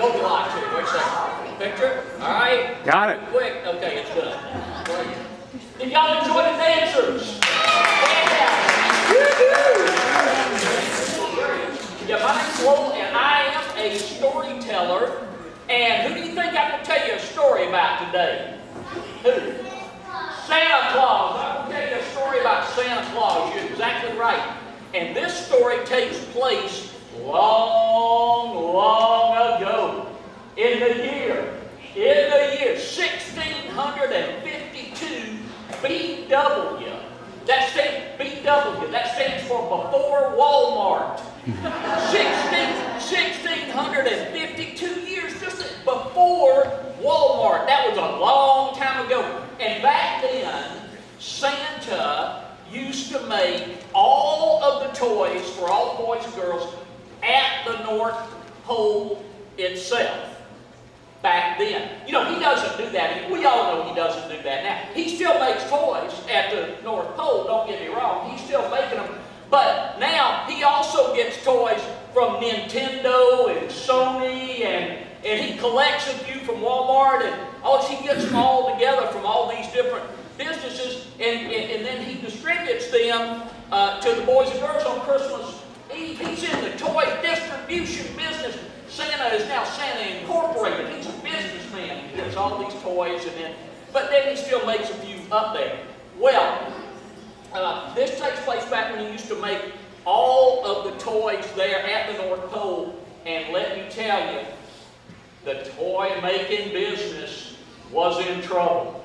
What would you like to? Wait a second. Picture? All right. Got it. Quick. Okay, it's done. Great. Did y'all enjoy the dancers? Yeah, my name's Lowell, and I am a storyteller. And who do you think I'm going to tell you a story about today? Who? Santa Claus. I'm going to tell you a story about Santa Claus. You're exactly right. And this story takes place long, long ago. In the year 1652 BW. That stands for before Walmart. 1652 years just before Walmart. That was a long time ago. And back then, Santa used to make all of the toys for all the boys and girls at the North Pole itself. Back then. You know, he doesn't do that. We all know he doesn't do that now. He still makes toys at the North Pole, don't get me wrong. He's still making them. But now he also gets toys from Nintendo and Sony, and he collects a few from Walmart, and he gets them all together from all these different businesses, and then he distributes them to the boys and girls on Christmas Eve. He's in the toy distribution business. Santa is now Santa Incorporated. He's a businessman. He gets all these toys, but then he still makes a few up there. Well, this takes place back when he used to make all of the toys there at the North Pole. And let me tell you, the toy-making business was in trouble.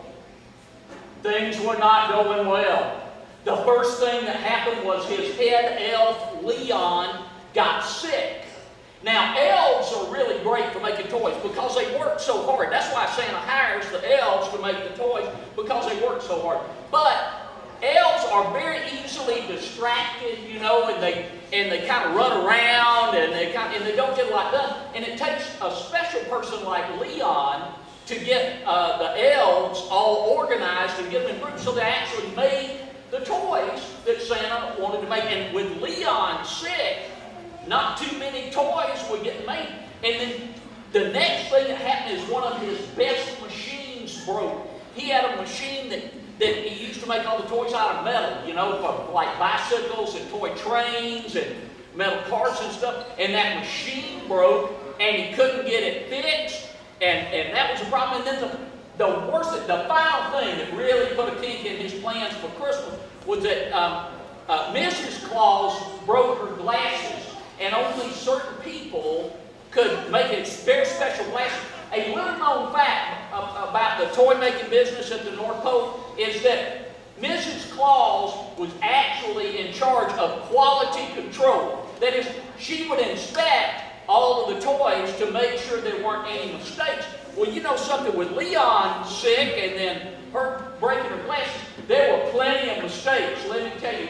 Things were not going well. The first thing that happened was his head elf, Leon, got sick. Now, elves are really great for making toys because they work so hard. That's why Santa hires the elves to make the toys, because they work so hard. But elves are very easily distracted, you know, and they kind of run around, and they don't get a lot done. And it takes a special person like Leon to get the elves all organized and get them in groups so they actually made the toys that Santa wanted to make. And with Leon sick, not too many toys were getting made. And then the next thing that happened is one of his best machines broke. He had a machine that he used to make all the toys out of metal, you know, for like bicycles and toy trains and metal carts and stuff. And that machine broke, and he couldn't get it fixed, and that was a problem. And then the final thing that really put a kink in his plans for Christmas was that Mrs. Claus broke her glasses, and only certain people could make it very special glasses. A little known fact about the toy-making business at the North Pole is that Mrs. Claus was actually in charge of quality control. That is, she would inspect all of the toys to make sure there weren't any mistakes. Well, you know something, with Leon sick and then her breaking her glasses, there were plenty of mistakes. Let me tell you,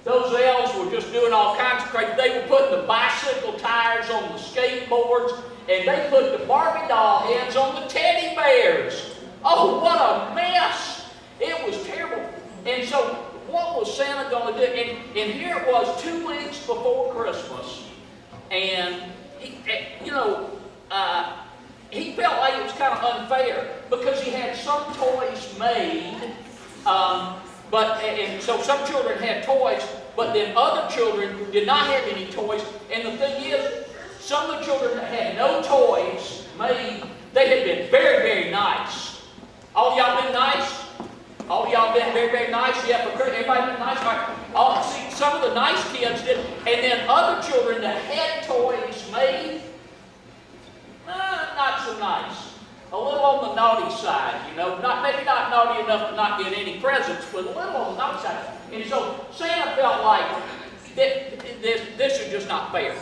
those elves were just doing all kinds of crazy. They were putting the bicycle tires on the skateboards, and they put the Barbie doll heads on the teddy bears. Oh, what a mess! It was terrible. And so, what was Santa going to do? And here it was 2 weeks before Christmas, and he felt like it was kind of unfair because he had some toys made. And so some children had toys, but then other children did not have any toys. And the thing is, some of the children that had no toys made, they had been very, very nice. All y'all been nice? All y'all been very, very nice? Yeah, for Christmas, everybody been nice? See, some of the nice kids did, and then other children that had toys made, not so nice. A little on the naughty side, you know, maybe not naughty enough to not get any presents, but a little on the naughty side. And so Santa felt like this is just not fair.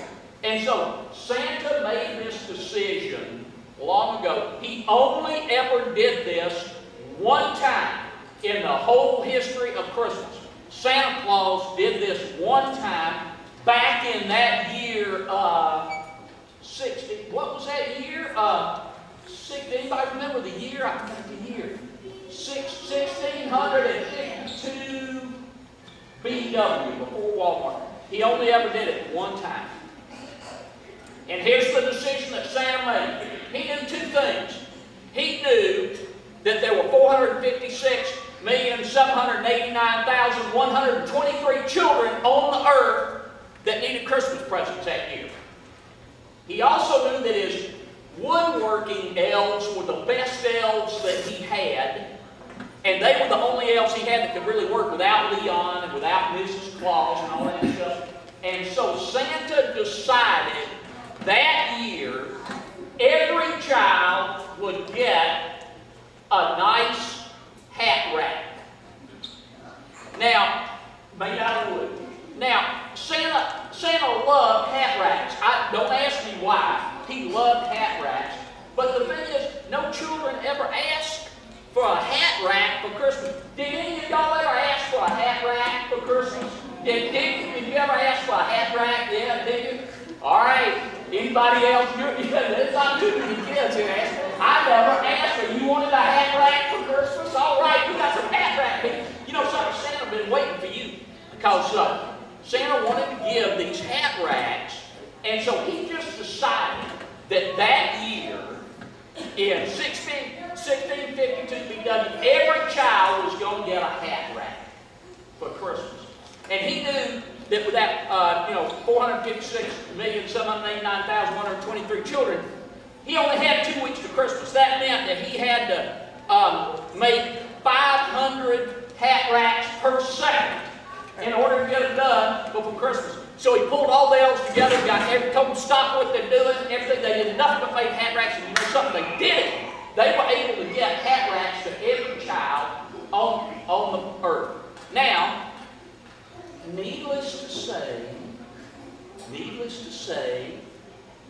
And so Santa made this decision long ago. He only ever did this one time in the whole history of Christmas. Santa Claus did this one time back in that year, 60. What was that year? Anybody remember the year? I forgot the year. 1652 BW, before Walmart. He only ever did it one time. And here's the decision that Santa made. He knew two things. He knew that there were 456,789,123 children on the earth that needed Christmas presents that year. He also knew that his woodworking elves were the best elves that he had, and they were the only elves he had that could really work without Leon and without Mrs. Claus and all that stuff. And so Santa decided that year every child would get a nice hat rack. Now, made out of wood. Now, Santa loved hat racks. Don't ask me why. He loved hat racks. But the thing is, no children ever asked for a hat rack for Christmas. Did any of y'all ever ask for a hat rack for Christmas? Did you ever ask for a hat rack? Yeah, did you? All right. Anybody else? It's not too many kids who ask. I never asked for you wanted a hat rack for Christmas? All right, we got some hat rack. You know something? Santa been waiting for you because Santa wanted to give these hat racks, and so he just decided that year in 1652 BW, every child was going to get a hat rack for Christmas. And he knew that with that, 456,789,123 children, he only had 2 weeks to Christmas. That meant that he had to make 500 hat racks per second in order to get it done before Christmas. So he pulled all the elves together, told them to stop what they're doing, everything. They did nothing but make hat racks, and you know something? They did it. They were able to get hat racks to every child on the earth. Now, needless to say,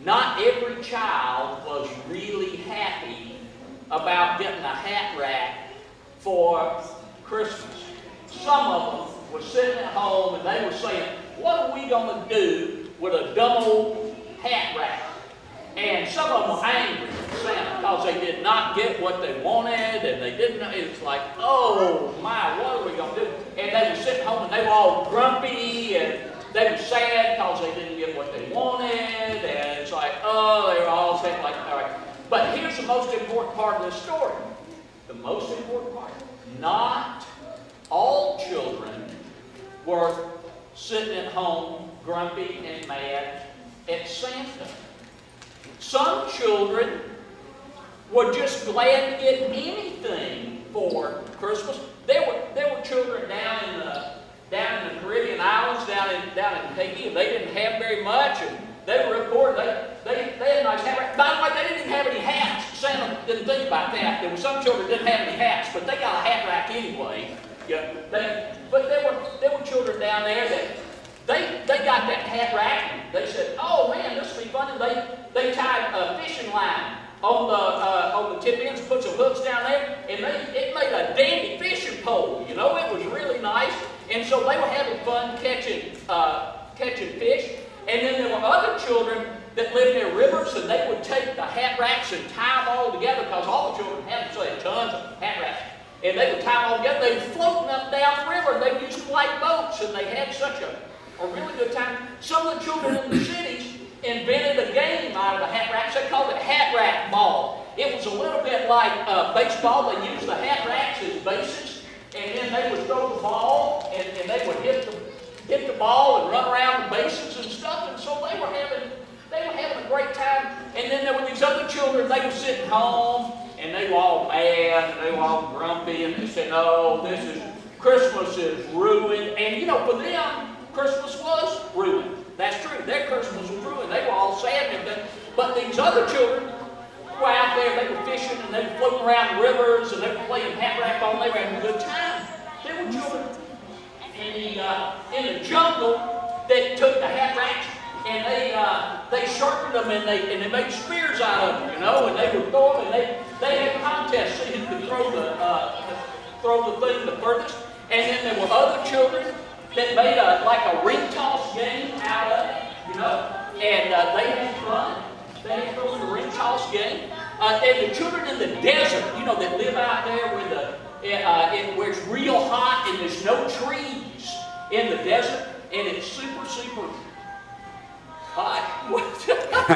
not every child was really happy about getting a hat rack for Christmas. Some of them were sitting at home and they were saying, what are we going to do with a dumb old hat rack? And some of them were angry at Santa because they did not get what they wanted, and they didn't know. It's like, oh my, what are we going to do? And they were sitting home and they were all grumpy and they were sad because they didn't get what they wanted. And it's like, oh, they were all saying like, all right. But here's the most important part of this story. The most important part. Not all children were sitting at home grumpy and mad at Santa. Some children were just glad to get anything for Christmas. There were children down in the Caribbean islands, down in Haiti, and they didn't have very much, and they were reporting they had nice hat racks. By the way, they didn't even have any hats. Santa didn't think about that. There were some children that didn't have any hats, but they got a hat rack anyway. Yeah, but there were children down there that they got that hat rack, and they said, oh man, this will be fun. And they tied a fishing line on the tip ends, put some hooks down there, and it made a dandy fishing pole. You know, it was really nice. And so they were having fun catching fish. And then there were other children that lived near rivers, and they would take the hat racks and tie them all together, because all the children had tons of hat racks. And they would tie them all together. They were floating up down the river, and they would use them like boats, and they had such a really good time. Some of the children in the cities invented a game out of the hat racks. They called it hat rack ball. It was a little bit like baseball. They used the hat racks as bases, and then they would throw the ball, and they would hit the ball and run around the bases and stuff. And so they were having a great time. And then there were these other children. They were sitting home, and they were all mad, and they were all grumpy, and they said, "Oh, Christmas is ruined." And you know, for them, Christmas was ruined. That's true. Their Christmas was ruined. They were all sad and everything. But these other children were out there, they were fishing, and they were floating around the rivers, and they were playing hat rack ball, and they were having a good time. There were children in the jungle that took the hat racks, and they sharpened them, and they made spears out of them, you know, and they would throw them, and they had contests, see who could throw the thing the furthest. And then there were other children that made like a ring toss game out of it, you know, and they had fun. They had fun with the ring toss game. And the children in the desert, you know, that live out there where it's real hot and there's no trees in the desert, and it's super, super hot. We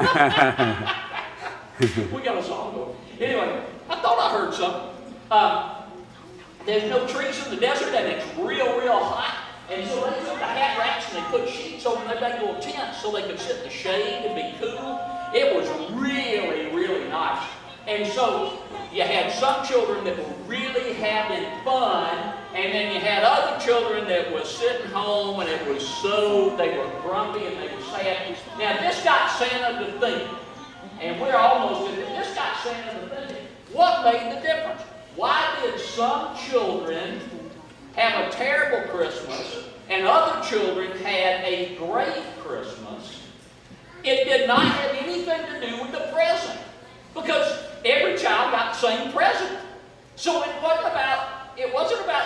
got a song going. Anyway, I thought I heard something. There's no trees in the desert, and it's real, real hot. And so they took the hat racks and they put sheets over their big little tents so they could sit in the shade and be cool. It was really, really nice. And so you had some children that were really having fun, and then you had other children that were sitting home and it was so, they were grumpy and they were sad. Now this got Santa to thinking, and we're almost in it. This got Santa to thinking, what made the difference? Why did some children have a terrible Christmas and other children had a great Christmas? It did not have anything to do with the present, because every child got the same present. So it wasn't about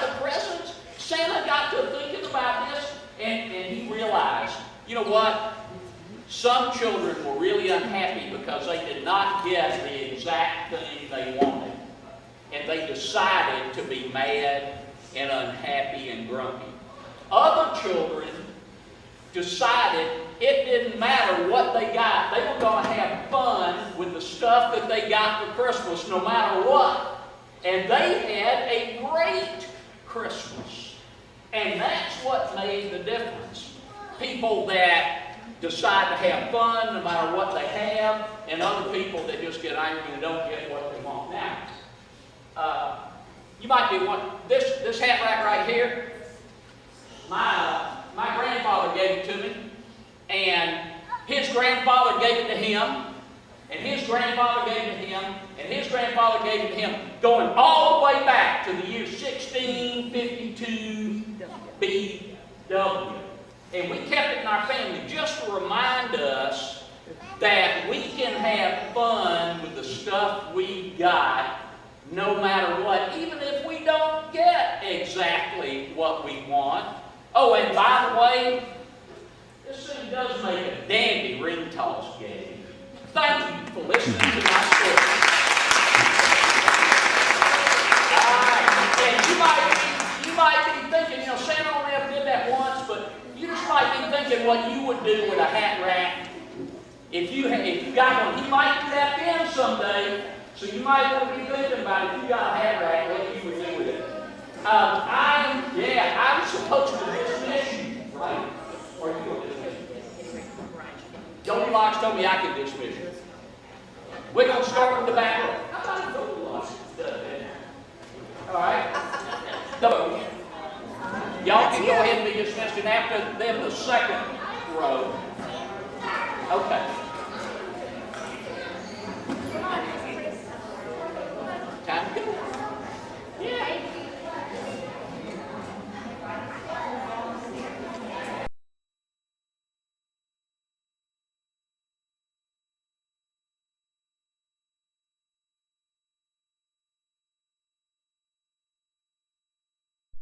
the presents. Santa got to thinking about this, and he realized, you know what? Some children were really unhappy because they did not get the exact thing they wanted. And they decided to be mad and unhappy and grumpy. Other children decided it didn't matter what they got. They were going to have fun with the stuff that they got for Christmas no matter what. And they had a great Christmas. And that's what made the difference. People that decide to have fun no matter what they have, and other people that just get angry and don't get what they want. Now, you might be wondering, this hat rack right here, my grandfather gave it to me, and his grandfather gave it to him, and his grandfather gave it to him, and his grandfather gave it to him, going all the way back to the year 1652 BW. And we kept it in our family just to remind us that we can have fun with the stuff we got no matter what, even if we don't get exactly what we want. Oh, and by the way, this thing does make a dandy ring toss game. Thank you for listening to my story. And you might be thinking, you know, Santa only ever did that once, but you just might be thinking what you would do with a hat rack. If you got one, he might do that then someday. So you might want to be thinking about if you got a hat rack, what you would do with it. I'm supposed to dismiss you, right? Or you will dismiss me. Goldilocks told me I could dismiss you. We're going to start with the back row. How about Goldilocks does that? All right? So, y'all can go ahead and be dismissed, and after them, the second row. Okay. Time to go.